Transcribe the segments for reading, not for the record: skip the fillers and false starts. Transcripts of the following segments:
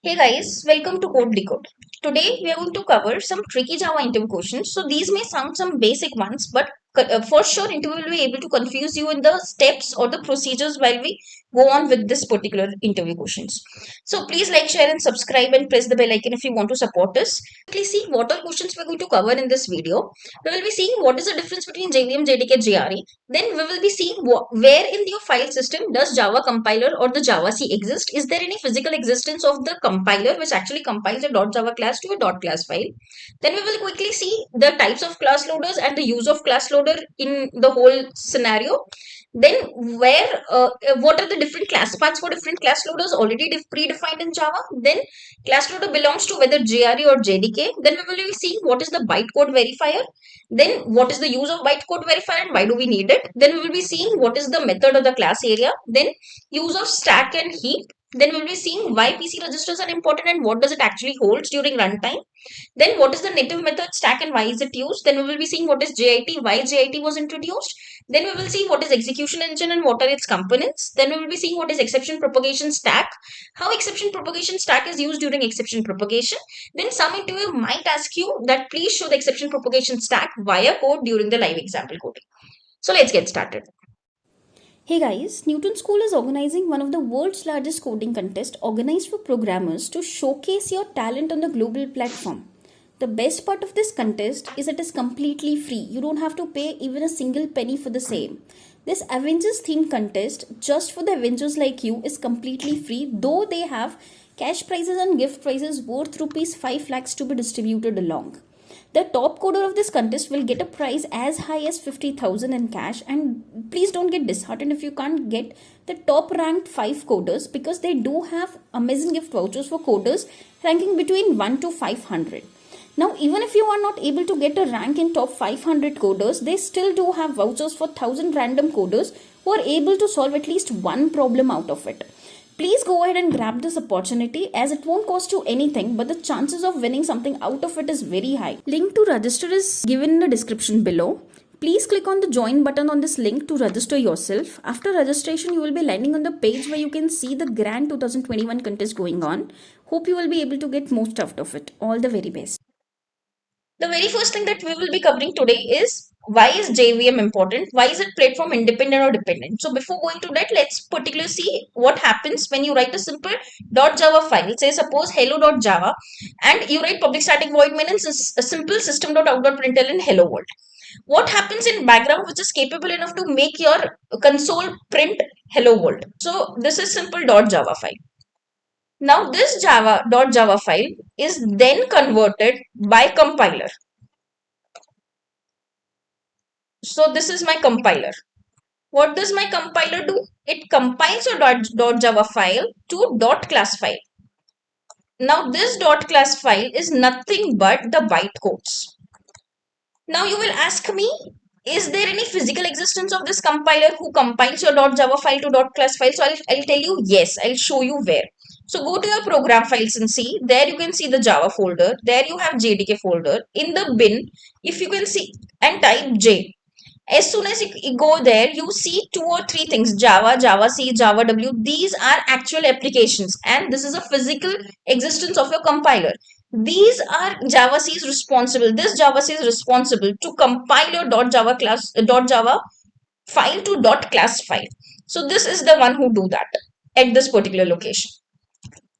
Hey guys, welcome to Code Decode. Today we are going to cover some tricky Java interview questions. So these may sound some basic ones, but for sure interview will be able to confuse you in the steps or the procedures while we go on with this particular interview questions. So please like, share and subscribe and press the bell icon if you want to support us. Quickly see what all questions we're going to cover in this video. We will be seeing what is the difference between JVM, JDK, JRE. Then we will be seeing where in your file system does Java compiler or the Java C exist. Is there any physical existence of the compiler which actually compiles a .java class to a .class file? Then we will quickly see the types of class loaders and the use of class loader in the whole scenario. Then what are the different class paths for different class loaders already predefined in Java? Then class loader belongs to whether JRE or JDK. Then we will be seeing what is the bytecode verifier. Then what is the use of bytecode verifier and why do we need it? Then we will be seeing what is the method of the class area. Then use of stack and heap. Then we'll be seeing why PC registers are important and what does it actually holds during runtime. Then what is the native method stack and why is it used? Then we will be seeing what is JIT, why JIT was introduced. Then we will see what is execution engine and what are its components. Then we will be seeing what is exception propagation stack, how exception propagation stack is used during exception propagation. Then some interviewer might ask you that please show the exception propagation stack via code during the live example coding. So let's get started. Hey guys, Newton School is organizing one of the world's largest coding contests organized for programmers to showcase your talent on the global platform. The best part of this contest is it is completely free. You don't have to pay even a single penny for the same. This Avengers themed contest just for the Avengers like you is completely free, though they have cash prizes and gift prizes worth rupees 5 lakhs to be distributed along. The top coder of this contest will get a prize as high as 50,000 in cash, and please don't get disheartened if you can't get the top ranked 5 coders, because they do have amazing gift vouchers for coders ranking between 1 to 500. Now, even if you are not able to get a rank in top 500 coders, they still do have vouchers for 1000 random coders who are able to solve at least one problem out of it. Please go ahead and grab this opportunity, as it won't cost you anything, but the chances of winning something out of it is very high. Link to register is given in the description below. Please click on the join button on this link to register yourself. After registration, you will be landing on the page where you can see the grand 2021 contest going on. Hope you will be able to get most out of it. All the very best. The very first thing that we will be covering today is why is JVM important? Why is it platform independent or dependent? So before going to that, let's particularly see what happens when you write a simple .java file. Say suppose hello.java and you write public static void main and a simple system.out.println hello world. What happens in background which is capable enough to make your console print hello world? So this is simple .java file. Now this java.java file is then converted by compiler. So this is my compiler. What does my compiler do? It compiles your .java file to .class file. Now this .class file is nothing but the bytecodes. Now you will ask me, is there any physical existence of this compiler who compiles your .java file to .class file? So I'll tell you yes, I'll show you where. So go to your program files and see, there you can see the Java folder, there you have JDK folder. In the bin, if you can see and type J, as soon as you go there, you see 2 or 3 things: Java, Java C, Java W. These are actual applications, and this is a physical existence of your compiler. These are Java C is responsible. This Java C is responsible to compile your .java file to .class file. So this is the one who do that at this particular location.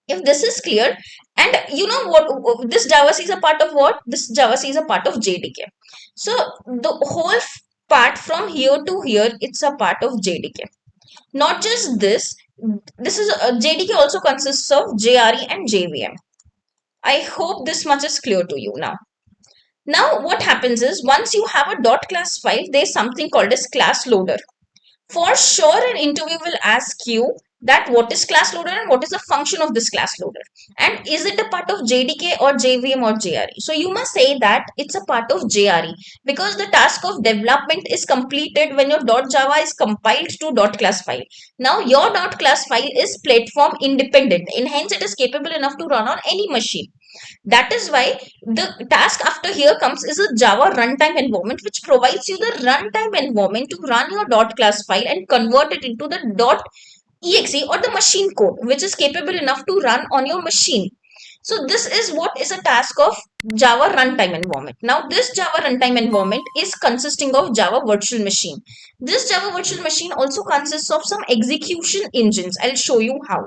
If this is clear, and you know what, this Java C is a part of what? This Java C is a part of JDK. So the whole part from here to here, it's a part of JDK. Not just this, this is JDK also consists of JRE and JVM. I hope this much is clear to you now. Now what happens is, once you have a .class file, there's something called as class loader. For sure an interview will ask you that what is class loader and what is the function of this class loader, and is it a part of JDK or JVM or JRE. So you must say that it's a part of JRE, because the task of development is completed when your .java is compiled to .class file. Now your .class file is platform independent, and hence it is capable enough to run on any machine. That is why the task after here comes is a Java runtime environment, which provides you the runtime environment to run your .class file and convert it into the exe or the machine code which is capable enough to run on your machine. So this is what is a task of Java runtime environment. Now this Java runtime environment is consisting of Java virtual machine. This Java virtual machine also consists of some execution engines. I'll show you how.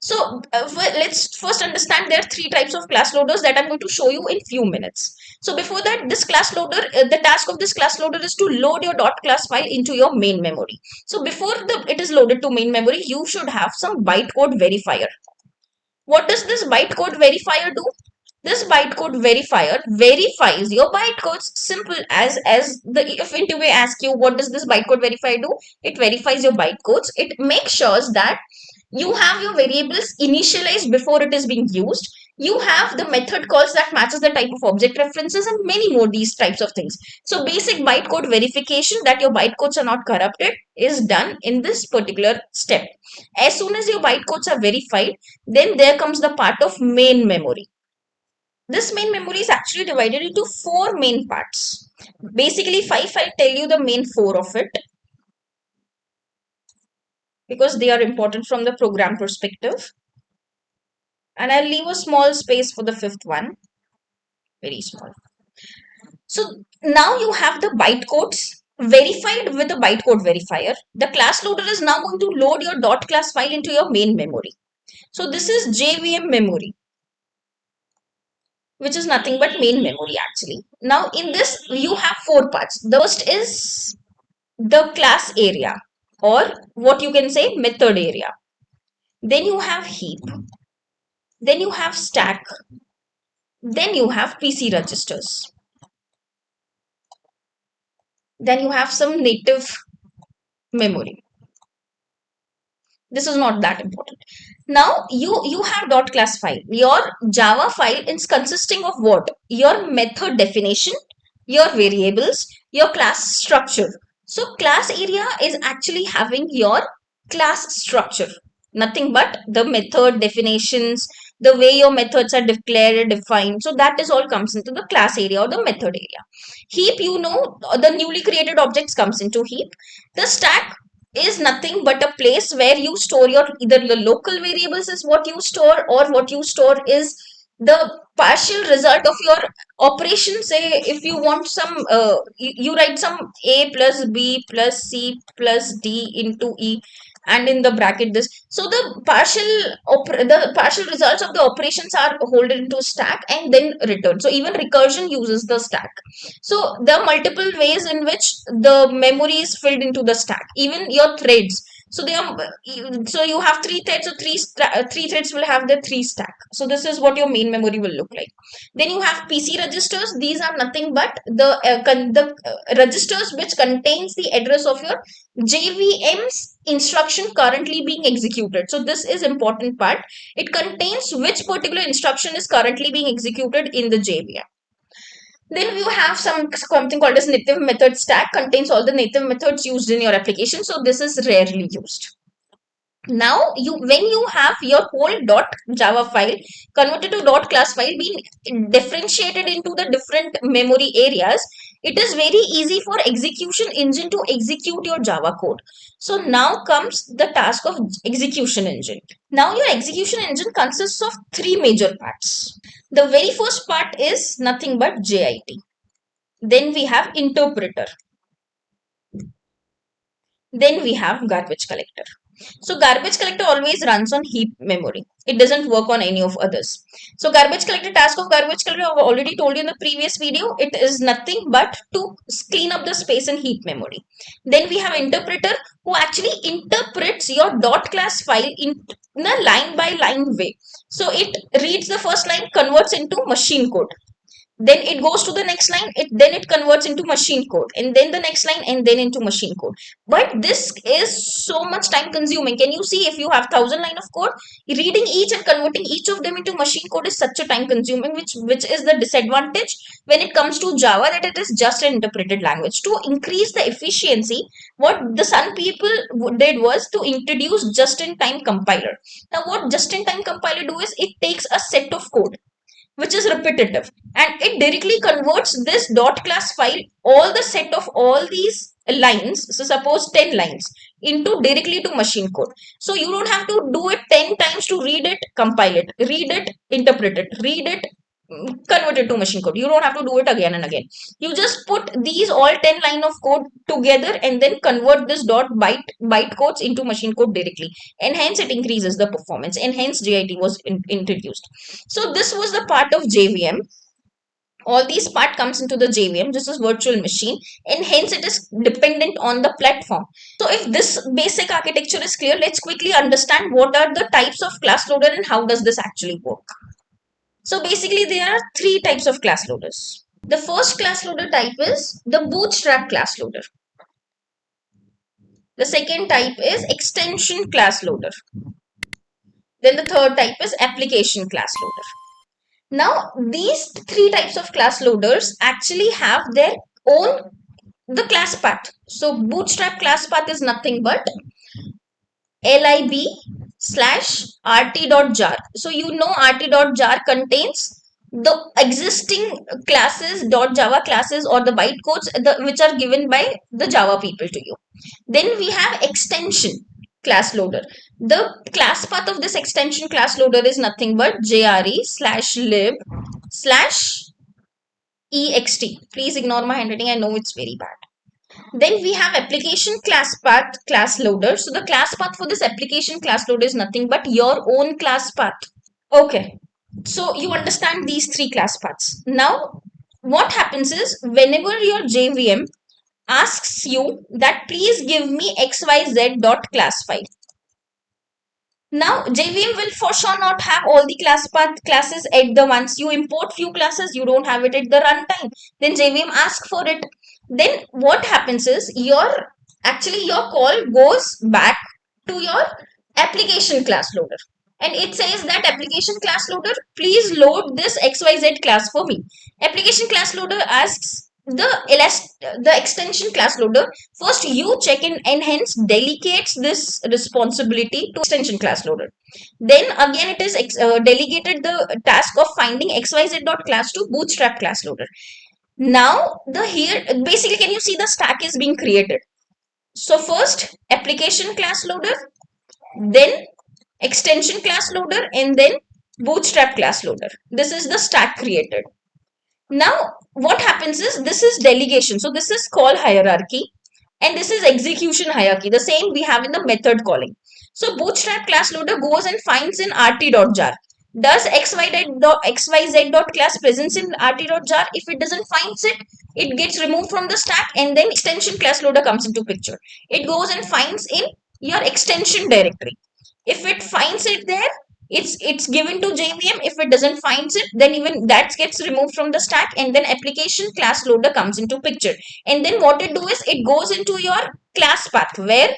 So let's first understand there are three types of class loaders that I'm going to show you in few minutes. So before that, this class loader, the task of this class loader is to load your .class file into your main memory. So before it is loaded to main memory, you should have some bytecode verifier. What does this bytecode verifier do? This bytecode verifier verifies your bytecodes. Simple as the if interview asks you what does this bytecode verifier do, it verifies your bytecodes. It makes sure that you have your variables initialized before it is being used. You have the method calls that matches the type of object references and many more these types of things. So basic bytecode verification that your bytecodes are not corrupted is done in this particular step. As soon as your bytecodes are verified, then there comes the part of main memory. This main memory is actually divided into four main parts. Basically, five, I'll tell you the main four of it because they are important from the program perspective. And I'll leave a small space for the fifth one, very small. So now you have the bytecodes verified with a bytecode verifier. The class loader is now going to load your .class file into your main memory. So this is JVM memory, which is nothing but main memory actually. Now in this you have four parts. The first is the class area, or what you can say method area. Then you have heap. Then you have stack. Then you have PC registers. Then you have some native memory. This is not that important. Now you have .class file. Your Java file is consisting of what? Your method definition, your variables, your class structure. So class area is actually having your class structure. Nothing but the method definitions, the way your methods are declared, defined. So that is all comes into the class area or the method area. Heap, you know, the newly created objects comes into heap. The stack is nothing but a place where you store your either the local variables is what you store, or what you store is the partial result of your operation. Say if you want some you write some a plus b plus c plus d into e, and in the bracket this, so the partial results of the operations are holded into stack and then returned. So even recursion uses the stack. So there are multiple ways in which the memory is filled into the stack. Even your threads. So they are so you have three threads. So three threads will have the three stack. So this is what your main memory will look like. Then you have PC registers. These are nothing but the registers which contains the address of your JVM's instruction currently being executed. So this is important part. It contains which particular instruction is currently being executed in the JVM. Then you have something called as native method stack, contains all the native methods used in your application. So this is rarely used. Now when you have your whole .java file converted to .class file being differentiated into the different memory areas, it is very easy for execution engine to execute your Java code. So now comes the task of execution engine. Now your execution engine consists of three major parts. The very first part is nothing but JIT. Then we have interpreter. Then we have garbage collector. So garbage collector always runs on heap memory. It doesn't work on any of others. So garbage collector, task of garbage collector, I've already told you in the previous video. It is nothing but to clean up the space in heap memory. Then we have interpreter who actually interprets your .class file in a line by line way. So it reads the first line, converts into machine code, then it goes to the next line, then it converts into machine code, and then the next line, and then into machine code. But this is so much time consuming. Can you see, if you have 1,000 line of code, reading each and converting each of them into machine code is such a time consuming, which is the disadvantage when it comes to Java, that it is just an interpreted language. To increase the efficiency, what the Sun people did was to introduce just-in-time compiler. Now what just-in-time compiler do is it takes a set of code which is repetitive, and it directly converts this .class file, all the set of all these lines, so suppose 10 lines, into directly to machine code. So you don't have to do it 10 times to read it, compile it, read it, interpret it, read it, convert it to machine code. You don't have to do it again and again. You just put these all 10 line of code together and then convert this dot byte codes into machine code directly, and hence it increases the performance, and hence JIT was introduced. So this was the part of JVM. All these part comes into the JVM. This is virtual machine, and hence it is dependent on the platform. So if this basic architecture is clear, let's quickly understand what are the types of class loader and how does this actually work. So basically there are three types of class loaders. The first class loader type is the bootstrap class loader. The second type is extension class loader. Then the third type is application class loader. Now, these three types of class loaders actually have their own the class path. So, bootstrap class path is nothing but lib slash rt.jar. So, you know rt.jar contains the existing classes, .java classes or the bytecodes which are given by the Java people to you. Then we have extension class loader. The class path of this extension class loader is nothing but jre slash lib slash ext. Please ignore my handwriting. I know it's very bad. Then we have application class path class loader. So the class path for this application class loader is nothing but your own class path. Okay. So you understand these three class paths. Now, what happens is whenever your JVM asks you that please give me xyz dot class file. Now JVM will for sure not have all the class path classes at the once. You import few classes, you don't have it at the runtime. Then JVM asks for it. Then what happens is your call goes back to your application class loader. And it says that application class loader, please load this XYZ class for me. Application class loader asks the extension class loader, first you check in and hence delegates this responsibility to extension class loader. Then again it is delegated the task of finding xyz.class to bootstrap class loader. Now the here basically can you see the stack is being created. So first application class loader, then extension class loader, and then bootstrap class loader. This is the stack created. Now, what happens is this is delegation. So this is call hierarchy and this is execution hierarchy. The same we have in the method calling. So bootstrap class loader goes and finds in rt.jar. Does xyz.class presence in rt.jar? If it doesn't find it, it gets removed from the stack and then extension class loader comes into picture. It goes and finds in your extension directory. If it finds it there, it's given to JVM. If it doesn't finds it, then even that gets removed from the stack and then application class loader comes into picture. And then what it do is it goes into your class path, where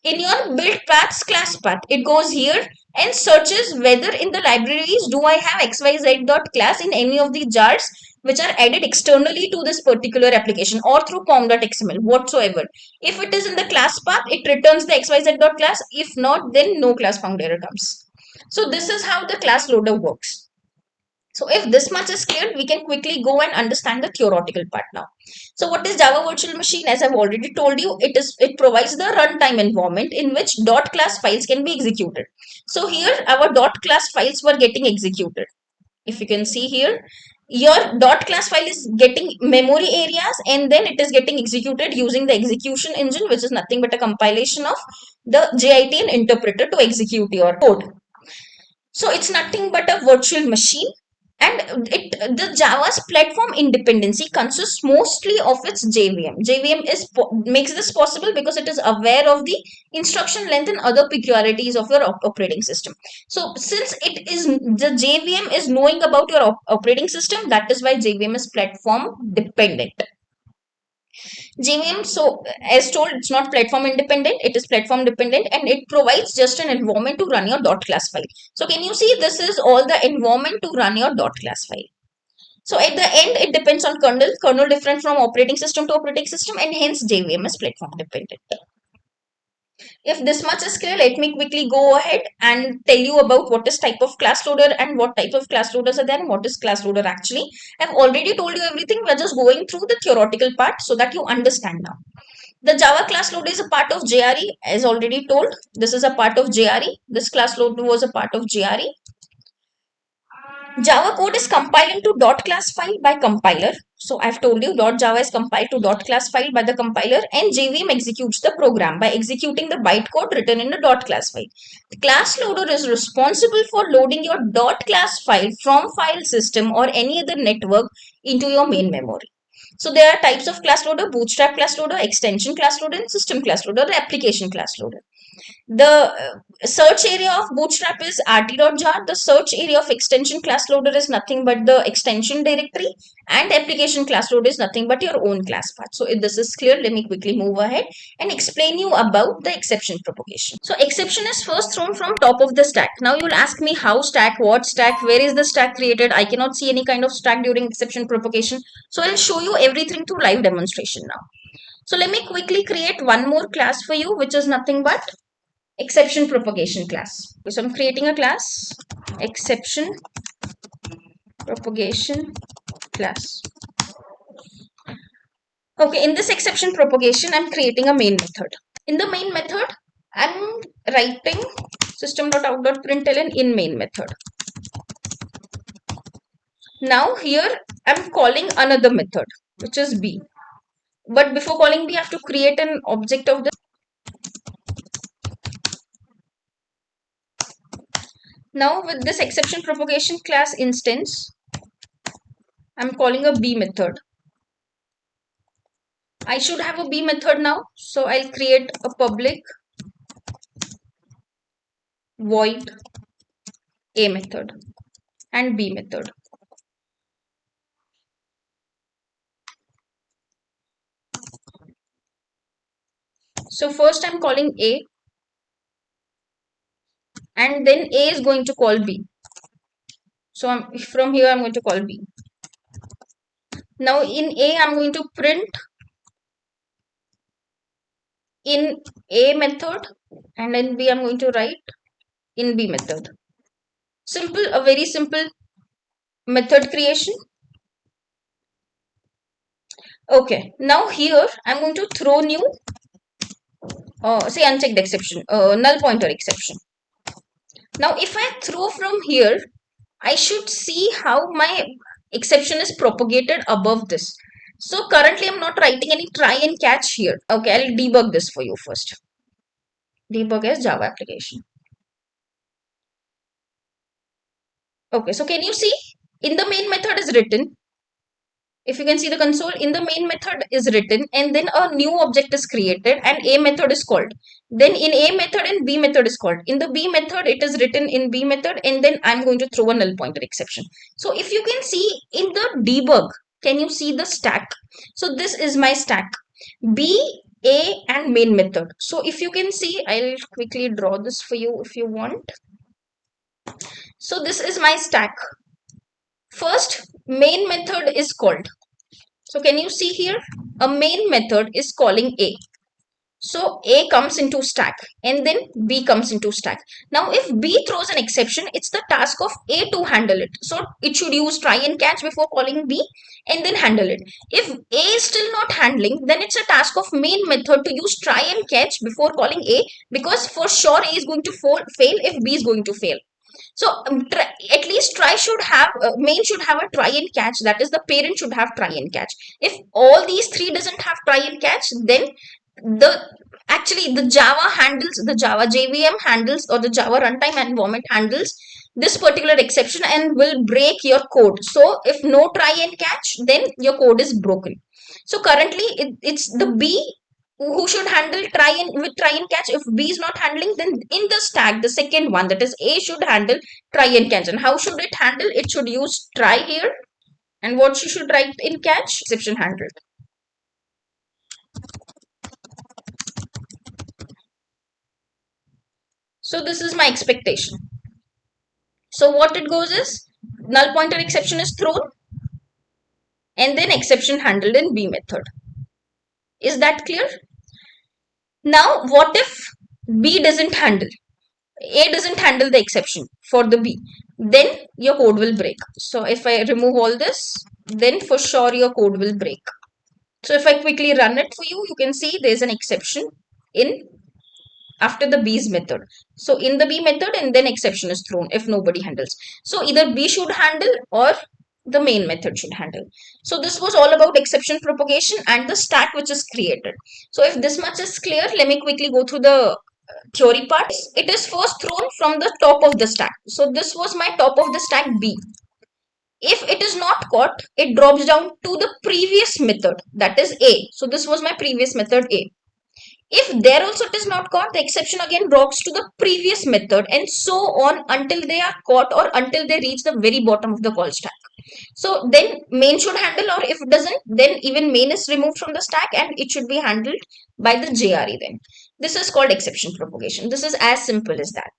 in your build paths class path, it goes here and searches whether in the libraries do I have xyz.class in any of the jars which are added externally to this particular application or through pom.xml whatsoever. If it is in the class path, it returns the xyz.class. If not, then no class found error comes. So this is how the class loader works. So if this much is clear, we can quickly go and understand the theoretical part now. So what is Java Virtual Machine? As I've already told you, it provides the runtime environment in which .class files can be executed. So here our .class files were getting executed. If you can see here, your .class file is getting memory areas and then it is getting executed using the execution engine, which is nothing but a compilation of the JIT and interpreter to execute your code. So it's nothing but a virtual machine, and the Java's platform independency consists mostly of its JVM. JVM makes this possible because it is aware of the instruction length and other peculiarities of your operating system. So since it is the JVM is knowing about your operating system, that is why JVM is platform dependent. JVM, so as told, it's not platform independent, it is platform dependent, and it provides just an environment to run your .class file. So can you see this is all the environment to run your .class file. So at the end, it depends on kernel different from operating system to operating system, and hence JVM is platform dependent. If this much is clear, let me quickly go ahead and tell you about what is type of class loader and what type of class loaders are there and what is class loader actually. I've already told you everything. We're just going through the theoretical part so that you understand now. The Java class loader is a part of JRE, as already told. This is a part of JRE. This class loader was a part of JRE. Java code is compiled into .class file by compiler. So I've told you .java is compiled to .class file by the compiler, and JVM executes the program by executing the bytecode written in the .class file. The class loader is responsible for loading your .class file from file system or any other network into your main memory. So there are types of class loader: bootstrap class loader, extension class loader, and system class loader, application class loader. The search area of bootstrap is rt.jar. The search area of extension class loader is nothing but the extension directory, and application class loader is nothing but your own class path. So if this is clear, let me quickly move ahead and explain you about the exception propagation. So exception is first thrown from top of the stack. Now you'll ask me how stack, what stack, where is the stack created? I cannot see any kind of stack during exception propagation. So I'll show you everything through live demonstration now. So let me quickly create one more class for you, which is nothing but exception propagation class. So I'm creating a class, exception propagation class. Okay, in this exception propagation, I'm creating a main method. In the main method, I'm writing system.out.println in main method. Now here I'm calling another method, which is b. But before calling b, I have to create an object of this. Now with this exception propagation class instance, I'm calling a b method. I should have a b method now, so I'll create a public void a method and b method. So first I'm calling a, and then a is going to call b. So from here I'm going to call b. Now in a I'm going to print in a method, and in b I'm going to write in b method. Simple, a very simple method creation. Okay, now here I'm going to throw new say unchecked exception, null pointer exception. Now if I throw from here, I should see how my exception is propagated above this. So currently I'm not writing any try and catch here. Okay, I'll debug this for you first. Debug as Java application. Okay, so can you see in the main method is written, if you can see the console, in the main method is written, and then a new object is created and a method is called. Then in a method and b method is called. In the b method it is written in b method, and then I'm going to throw a null pointer exception. So if you can see in the debug, can you see the stack? So this is my stack, b, a and main method. So if you can see, I'll quickly draw this for you if you want. So this is my stack. First main method is called. So can you see here? A main method is calling a. So a comes into stack and then b comes into stack. Now if b throws an exception, it's the task of a to handle it. So it should use try and catch before calling b and then handle it. If a is still not handling, then it's a task of main method to use try and catch before calling a, because for sure a is going to fail if b is going to fail. So at least try should have main should have a try and catch, that is the parent should have try and catch. If all these three doesn't have try and catch, then the actually the Java handles, the Java JVM handles, or the Java runtime environment handles this particular exception and will break your code. So if no try and catch, then your code is broken. So currently it's the b who should handle try and catch. If b is not handling, then in the stack the second one, that is a, should handle try and catch. And how should it handle? It should use try here, and what you should write in catch? Exception handled. So this is my expectation. So what it goes is null pointer exception is thrown and then exception handled in b method. Is that clear? Now what if b doesn't handle, a doesn't handle the exception for the b? Then your code will break. So if I remove all this, then for sure your code will break. So if I quickly run it for you, you can see there's an exception in after the B's method. So in the B method, and then exception is thrown if nobody handles. So either B should handle or the main method should handle. So this was all about exception propagation and the stack which is created. So if this much is clear, let me quickly go through the theory part. It is first thrown from the top of the stack. So this was my top of the stack B. If it is not caught, it drops down to the previous method, that is A. So this was my previous method A. If there also it is not caught, the exception again drops to the previous method and so on until they are caught or until they reach the very bottom of the call stack. So then main should handle, or if it doesn't, then even main is removed from the stack and it should be handled by the JRE then. This is called exception propagation. This is as simple as that.